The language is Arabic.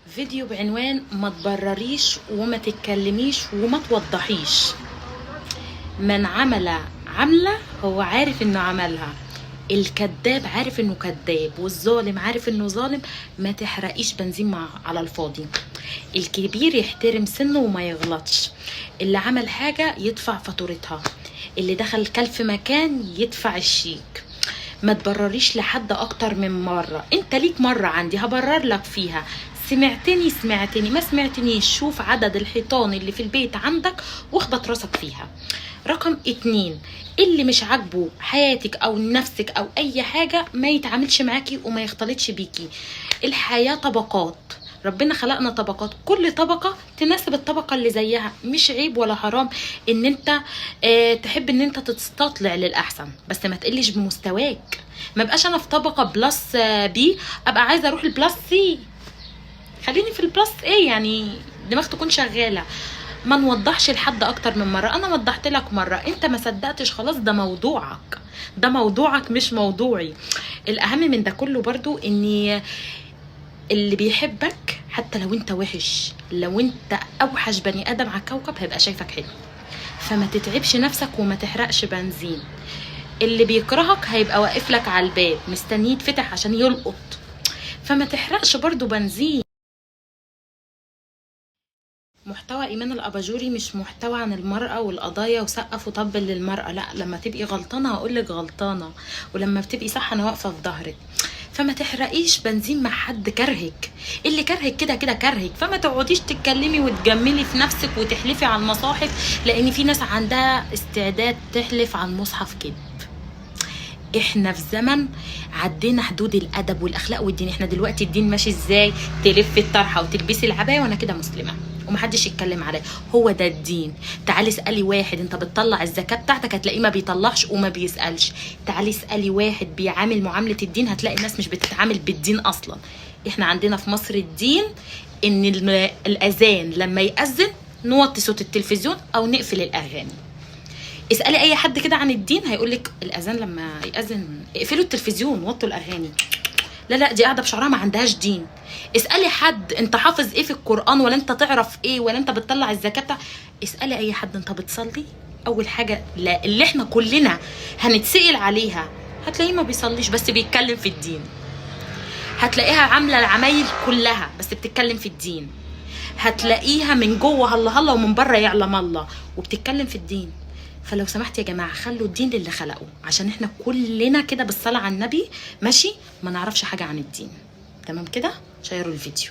فيديو بعنوان ما تبرريش وما تتكلميش وما توضحيش. من عمل عملة هو عارف انه عملها، الكذاب عارف انه كذاب، والظالم عارف انه ظالم. ما تحرقيش بنزين على الفاضي. الكبير يحترم سنه وما يغلطش، اللي عمل حاجة يدفع فاتورتها، اللي دخل كلف مكان يدفع الشيك. ما تبرريش لحد اكتر من مرة. انت ليك مرة عندي هبرر لك فيها، سمعتني ما سمعتنيش، شوف عدد الحيطان اللي في البيت عندك واخبط راسك فيها. رقم 2، اللي مش عاجبه حياتك او نفسك او اي حاجة ما يتعاملش معاكي وما يختلطش بيكي. الحياة طبقات، ربنا خلقنا طبقات، كل طبقة تناسب الطبقة اللي زيها. مش عيب ولا حرام ان انت تحب ان انت تستطلع للاحسن، بس ما تقلش بمستواك. ما بقاش انا في طبقة بلس بي ابقى عايزة اروح البلس سي، خليني في البلس ايه، يعني دماغ تكون شغالة. ما نوضحش لحد اكتر من مرة. انا وضحت لك مرة، انت ما صدقتش، خلاص ده موضوعك، ده موضوعك مش موضوعي. الاهم من ده كله برضو اني اللي بيحبك حتى لو انت وحش، لو انت اوحش بني ادم على الكوكب هيبقى شايفك حلو. فما تتعبش نفسك وما تحرقش بنزين. اللي بيكرهك هيبقى واقف لك على الباب مستنيه يتفتح عشان يلقط، فما تحرقش برضو بنزين. محتوى ايمان الاباجوري مش محتوى عن المرأة والقضايا وسقف وطبل للمرأة، لا. لما تبقي غلطانة هقولك غلطانة، ولما بتبقي صح انا واقفة في ظهرك. فما تحرقيش بنزين مع حد كرهك، اللي كرهك كده كده كرهك. فما تقعديش تتكلمي وتجملي في نفسك وتحلفي على المصاحف، لان في ناس عندها استعداد تحلف على المصحف كده. احنا في زمن عدينا حدود الادب والاخلاق والدين. احنا دلوقتي الدين ماشي ازاي؟ تلفي الطرحه وتلبسي العبايه وانا كده مسلمه ومحدش يتكلم عليا، هو ده الدين. تعالي اسالي واحد انت بتطلع الزكاه بتاعتك هتلاقيه ما بيطلعش وما بيسالش. تعالي اسالي واحد بيعامل معامله الدين هتلاقي الناس مش بتتعامل بالدين اصلا. احنا عندنا في مصر الدين ان الاذان لما يأذن نوطي صوت التلفزيون او نقفل الاغاني. اسالي اي حد كده عن الدين هيقولك الاذان لما ياذن اقفلوا التلفزيون وطوا الاغاني. لا دي قاعده بشعرها ما عندهاش دين. اسالي حد انت حافظ ايه في القران، ولا انت تعرف ايه، ولا انت بتطلع الزكاه بتاع. اسالي اي حد انت بتصلي. اول حاجه لا اللي احنا كلنا هنتسال عليها هتلاقيه ما بيصليش بس بيتكلم في الدين. هتلاقيها عامله العمايل كلها بس بتتكلم في الدين. هتلاقيها من جوه هلا هلا ومن بره يعلم الله وبتتكلم في الدين. فلو سمحت يا جماعه خلوا الدين للي خلقه، عشان احنا كلنا كده بالصلاه على النبي ماشي ما نعرفش حاجه عن الدين. تمام كده؟ شيروا الفيديو.